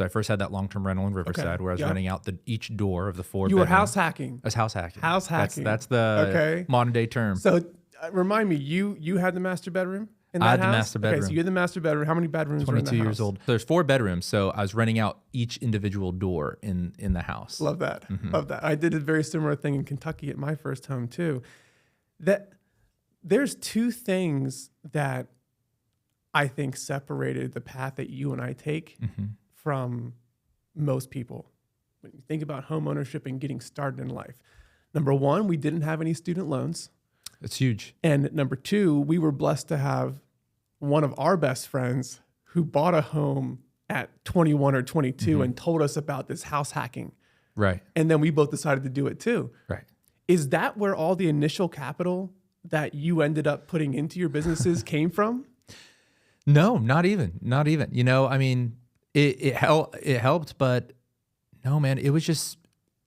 So I first had that long-term rental in Riverside where I was renting out each door of the 4 You were bedroom. house hacking. I was house hacking. House hacking. That's the modern day term. So remind me, you had the master bedroom in that I had house? the master bedroom. Okay, so you had the master bedroom. How many bedrooms were in the 22 house? years old. There's 4 bedrooms, so I was renting out each individual door in the house. Love that. Love that. I did a very similar thing in Kentucky at my first home too. That there's 2 things that I think separated the path that you and I take from most people when you think about home ownership and getting started in life. Number 1, we didn't have any student loans. It's huge. And number 2, we were blessed to have one of our best friends who bought a home at 21 or 22 and told us about this house hacking. Right. And then we both decided to do it too. Right. Is that where all the initial capital that you ended up putting into your businesses came from? No, not even. Not even. You know, I mean, it helped, but no, man, it was just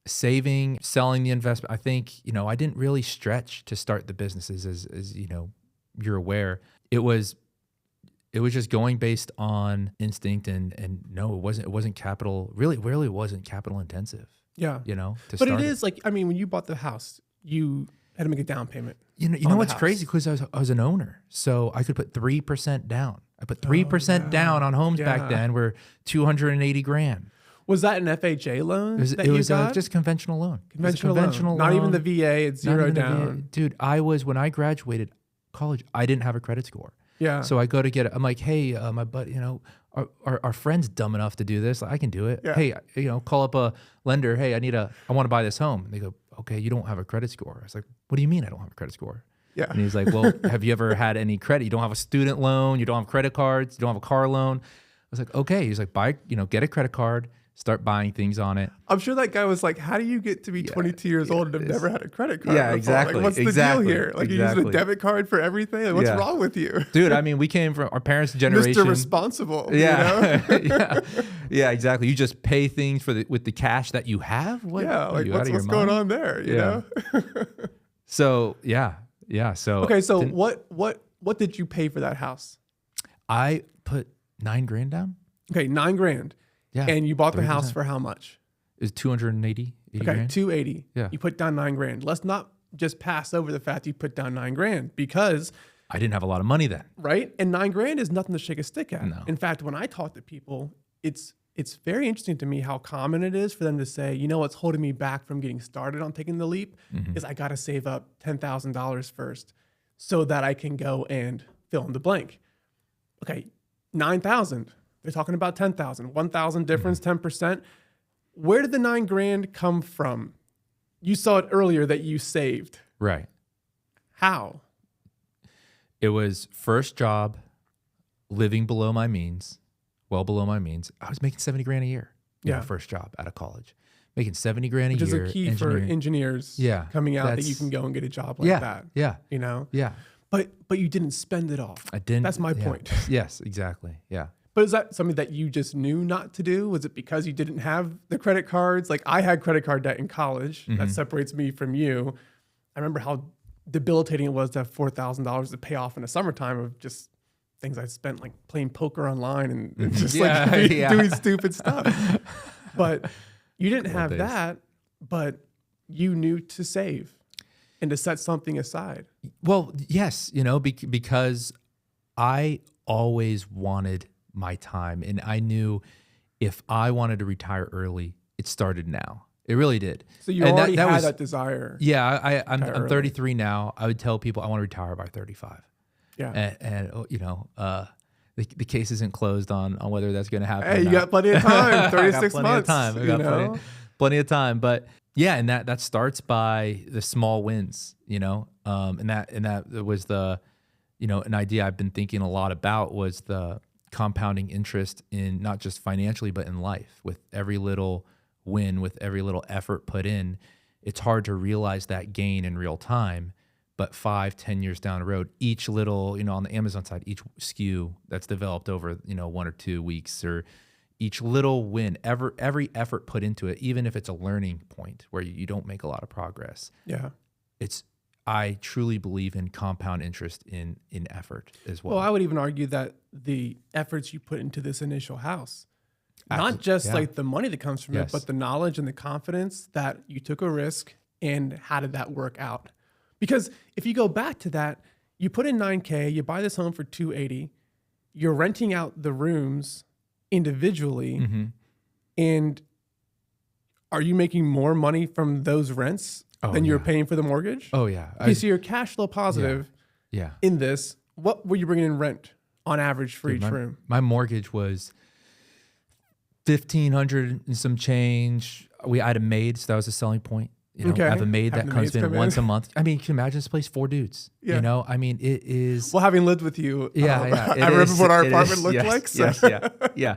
saving, selling the investment. I think, you know, I didn't really stretch to start the businesses as you know, you're aware. It was just going based on instinct and no, it wasn't capital, really wasn't capital intensive. Yeah. You know, but it is like, I mean, when you bought the house, you had to make a down payment. You know what's crazy? Because I was an owner, so I could put 3% down. I put 3% down on homes back then. Were $280,000. Was that an FHA loan? It was just conventional loan. Conventional loan. Not even the VA. It's zero down. Dude, when I graduated college, I didn't have a credit score. Yeah. So I go to get it. I'm like, hey, my buddy, you know, our friend's dumb enough to do this. I can do it. Yeah. Hey, you know, call up a lender. Hey, I want to buy this home. And they go, okay, you don't have a credit score. I was like, what do you mean I don't have a credit score? Yeah. And he's like, well, have you ever had any credit? You don't have a student loan. You don't have credit cards. You don't have a car loan. I was like, okay. He's like, get a credit card. Start buying things on it. I'm sure that guy was like, how do you get to be 22 years old and have never had a credit card? Yeah, before? exactly. Like, what's the deal here? Like, you're using a debit card for everything? Like, what's wrong with you? Dude, I mean, we came from our parents' generation. Mr. Responsible. Yeah. You know? Yeah, exactly. You just pay things with the cash that you have? What? Yeah, like what's going on there, you know? So, yeah. So okay, so what did you pay for that house? I put $9,000 down. Okay, $9,000. Yeah. And you bought the 30%. house for how much? Is $280,000. Okay, $280,000. Yeah. You put down $9,000. Let's not just pass over the fact you put down $9,000 because I didn't have a lot of money then. right? And $9,000 is nothing to shake a stick at. No. In fact, when I talk to people, it's very interesting to me how common it is for them to say, you know, what's holding me back from getting started on taking the leap is I got to save up $10,000 first so that I can go and fill in the blank. Okay, 9,000. They're talking about 10,000, 1,000 difference, 10%. Where did the $9,000 come from? You saw it earlier that you saved. Right. How? It was first job, living below my means, well below my means. I was making $70,000 a year. Yeah. First job out of college, making $70,000 a year. Which is a key for engineers coming out that you can go and get a job like that. Yeah. You know? Yeah. But you didn't spend it all. I didn't. That's my point. Yes, exactly. Yeah. But is that something that you just knew not to do? Was it because you didn't have the credit cards? Like I had credit card debt in college. That separates me from you. I remember how debilitating it was to have $4,000 to pay off in the summertime of just things I spent like playing poker online and just doing stupid stuff. But you didn't have that, but you knew to save and to set something aside. Well, yes, you know, because I always wanted my time. And I knew if I wanted to retire early, it started now. It really did. So you already had that desire. Yeah, I'm 33 now. I would tell people I want to retire by 35. Yeah. And you know, the case isn't closed on whether that's going to happen. Hey, you got plenty of time, 36 months. I got plenty of time. But yeah, and that starts by the small wins, you know, and that was the, you know, an idea I've been thinking a lot about was the compounding interest in not just financially, but in life. With every little win, with every little effort put in, it's hard to realize that gain in real time. But 5-10 years down the road, each little, you know, on the Amazon side, each SKU that's developed over, you know, 1 or 2 weeks, or each little win, every effort put into it, even if it's a learning point where you don't make a lot of progress. Yeah. I truly believe in compound interest in effort as well. Well, I would even argue that the efforts you put into this initial house Not just Yeah. like the money that comes from it, Yes. but the knowledge and the confidence that you took a risk and how did that work out? Because if you go back to that, you put in 9K, you buy this home for 280, you're renting out the rooms individually, Mm-hmm. and are you making more money from those rents than you're paying for the mortgage? Oh yeah. Okay, so you're cash flow positive Yeah. in this. What were you bringing in rent on average for each my, room? My mortgage was $1,500 and some change. I had a maid, so that was a selling point. You know, Okay. I have a maid Having that the comes maids in come once in. a month. I mean, can you imagine this place? 4 dudes. Yeah. You know, I mean, it is. Well, having lived with you, Yeah. I remember what our apartment looked yes, like. So. Yes, yeah.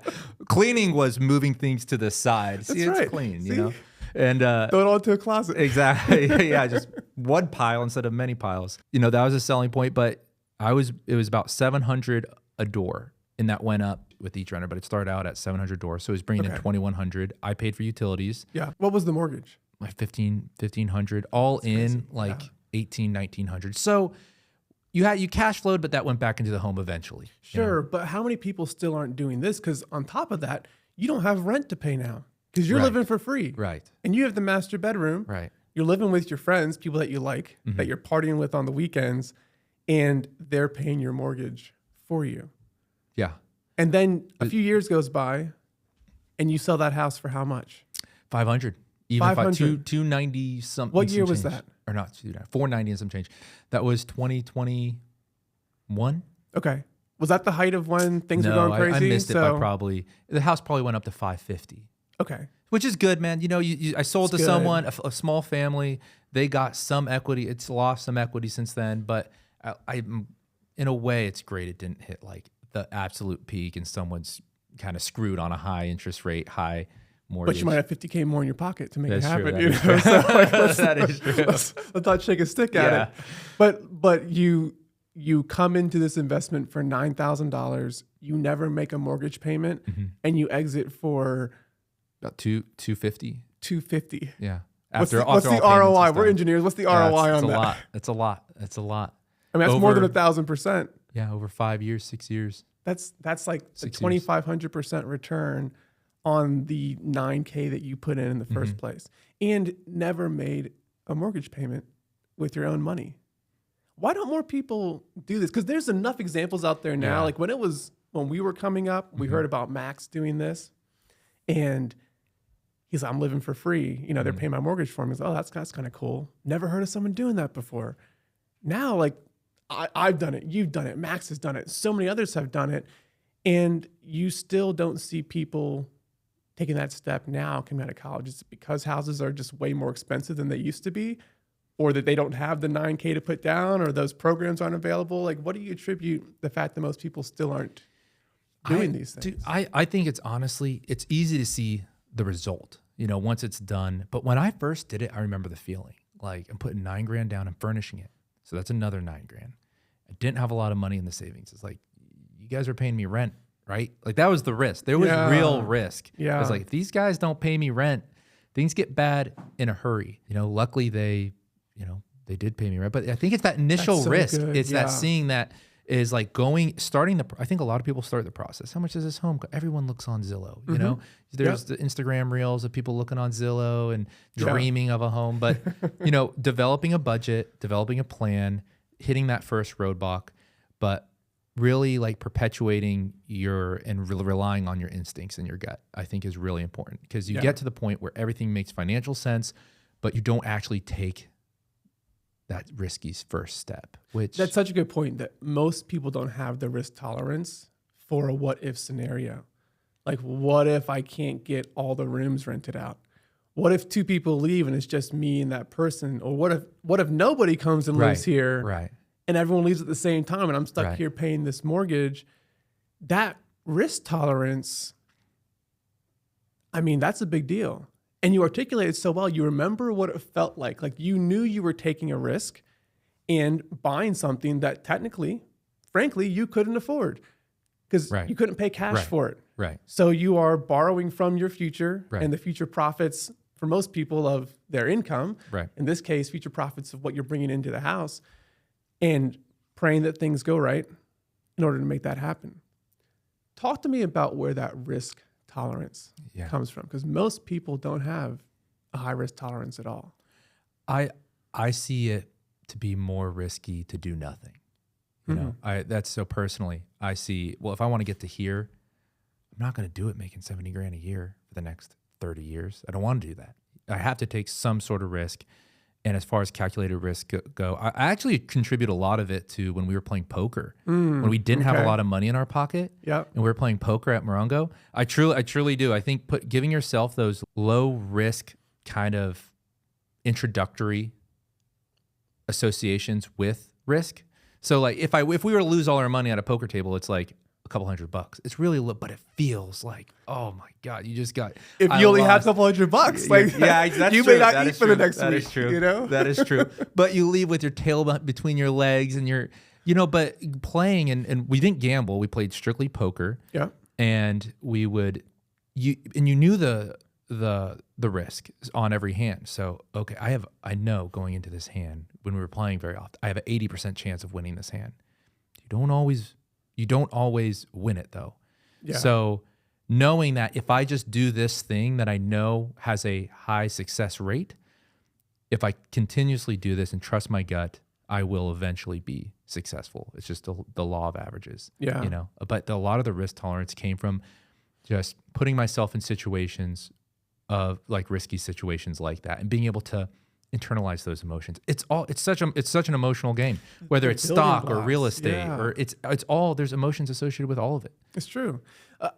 Cleaning was moving things to the side. See, That's right. it's clean, See? you know? And Throw it all into a closet. exactly. Yeah, just one pile instead of many piles. You know, that was a selling point, but it was about $700 a door, and that went up with each renter, but it started out at $700 doors. So it was bringing in $2,100. I paid for utilities. Yeah. What was the mortgage? Like $1,500 all in like $1,800-$1,900. So you cash flowed, but that went back into the home eventually. Sure, but how many people still aren't doing this? Because on top of that, you don't have rent to pay now because you're living for free. Right. And you have the master bedroom. Right. You're living with your friends, people that you like, that you're partying with on the weekends, and they're paying your mortgage for you. Yeah. And then a few years goes by, and you sell that house for how much? 500. Even 500. 290 something. What year some was change. that? Or not 490 and some change. That was 2021. Okay. Was that the height of when things were going crazy? I missed it by probably. The house probably went up to 550. Okay. Which is good, man. You know, I sold It's to good. someone, a small family. They got some equity. It's lost some equity since then, but I in a way, it's great. It didn't hit like the absolute peak, and someone's kind of screwed on a high interest rate, high mortgage. But you might have $50K more in your pocket to make That's it true. happen. That You is know? true. So like, That is true. let's not shake a stick at it. But you come into this investment for $9,000. You never make a mortgage payment, and you exit for About $250. $250. Yeah. What's After the all payments ROI? and We're stuff. engineers. What's the Yeah, ROI on it's that? a lot. It's a lot. It's a lot. I mean, that's more than Over- 1,000%. Yeah, over 5 years, 6 years. That's like a 6 years. 2,500% return on the $9K that you put in the first place, and never made a mortgage payment with your own money. Why don't more people do this? Because there's enough examples out there now. Yeah. Like when we were coming up, we heard about Max doing this, and he's like, I'm living for free. You know, they're paying my mortgage for me. He's like, oh, that's kind of cool. Never heard of someone doing that before. Now, like I've done it, you've done it, Max has done it, so many others have done it, and you still don't see people taking that step now coming out of college. It's because houses are just way more expensive than they used to be, or that they don't have the 9K to put down, or those programs aren't available. Like, what do you attribute the fact that most people still aren't doing these things? Dude, I think it's honestly, it's easy to see the result, you know, once it's done. But when I first did it, I remember the feeling. Like, I'm putting $9,000 down and furnishing it. So that's another $9,000. I didn't have a lot of money in the savings. It's like, you guys are paying me rent, right? Like, that was the risk. There was real risk. Yeah. It was like, if these guys don't pay me rent, things get bad in a hurry. You know, luckily they did pay me rent. But I think it's that initial so risk. good. It's Yeah. that seeing that is like I think a lot of people start the process. How much is this home? Everyone looks on Zillow, you know, there's the Instagram reels of people looking on Zillow and dreaming of a home, but you know, developing a budget, developing a plan, hitting that first roadblock, but really like perpetuating and relying on your instincts and your gut, I think is really important, because you get to the point where everything makes financial sense, but you don't actually take that risky first step, which That's such a good point, that most people don't have the risk tolerance for a what if scenario. Like, what if I can't get all the rooms rented out? What if 2 people leave and it's just me and that person? Or what if nobody comes and lives here, right. and everyone leaves at the same time and I'm stuck Right. here paying this mortgage? That risk tolerance, I mean, that's a big deal. And you articulate it so well. You remember what it felt like. Like, you knew you were taking a risk and buying something that technically, frankly, you couldn't afford, because Right. you couldn't pay cash Right. for it. Right. So you are borrowing from your future Right. and the future profits for most people of their income. Right. In this case, future profits of what you're bringing into the house, and praying that things go right in order to make that happen. Talk to me about where that risk tolerance Yeah. comes from, because most people don't have a high risk tolerance at all. I see it to be more risky to do nothing. You know, that's so personally. I see, well, if I want to get to here, I'm not going to do it making 70 grand a year for the next 30 years. I don't want to do that. I have to take some sort of risk. And as far as calculated risk go, I actually contribute a lot of it to when we were playing poker, when we didn't have a lot of money in our pocket, and we were playing poker at Morongo. I truly do. I think giving yourself those low risk kind of introductory associations with risk. So like if we were to lose all our money at a poker table, it's like a couple $100. It's really low, but it feels like, oh my God, you just got. If you only have a couple $100, like that's you true. may not That eat is for true. the next That week. is true. You know, that is true. But you leave with your tail between your legs and your, but playing and we didn't gamble. We played strictly poker. Yeah. And we would, you knew the risk on every hand. So, okay, I know going into this hand when we were playing very often, I have an 80% chance of winning this hand. You don't always win it though. Yeah. So knowing that if I just do this thing that I know has a high success rate, if I continuously do this and trust my gut, I will eventually be successful. It's just the law of averages. Yeah. But a lot of the risk tolerance came from just putting myself in situations of like risky situations like that and being able to internalize those emotions. It's such an emotional game, whether it's stock or real estate or it's all, there's emotions associated with all of it. It's true.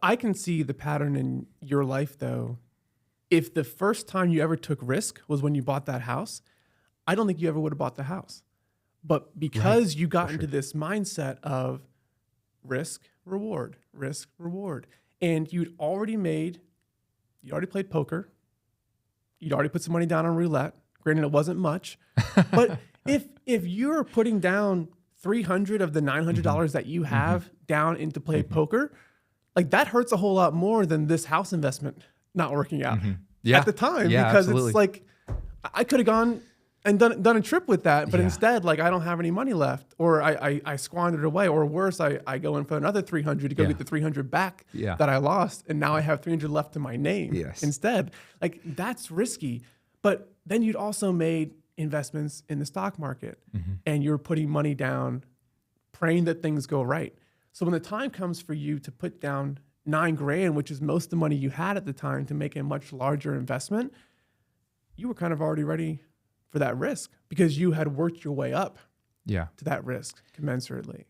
I can see the pattern in your life though. If the first time you ever took risk was when you bought that house, I don't think you ever would have bought the house. But because you got into this mindset of risk, reward, and you'd already played poker, you'd already put some money down on roulette. Granted, it wasn't much, but if you're putting down $300 of the $900 that you have down into play poker, like that hurts a whole lot more than this house investment not working out at the time, because it's like I could have gone and done a trip with that, but instead, like I don't have any money left, or I squandered away, or worse, I go in for another $300 to go get the $300 back that I lost, and now I have $300 left to my name instead. Like that's risky. But then you'd also made investments in the stock market, and you're putting money down, praying that things go right. So when the time comes for you to put down $9 grand, which is most of the money you had at the time, to make a much larger investment, you were kind of already ready for that risk because you had worked your way up to that risk commensurately.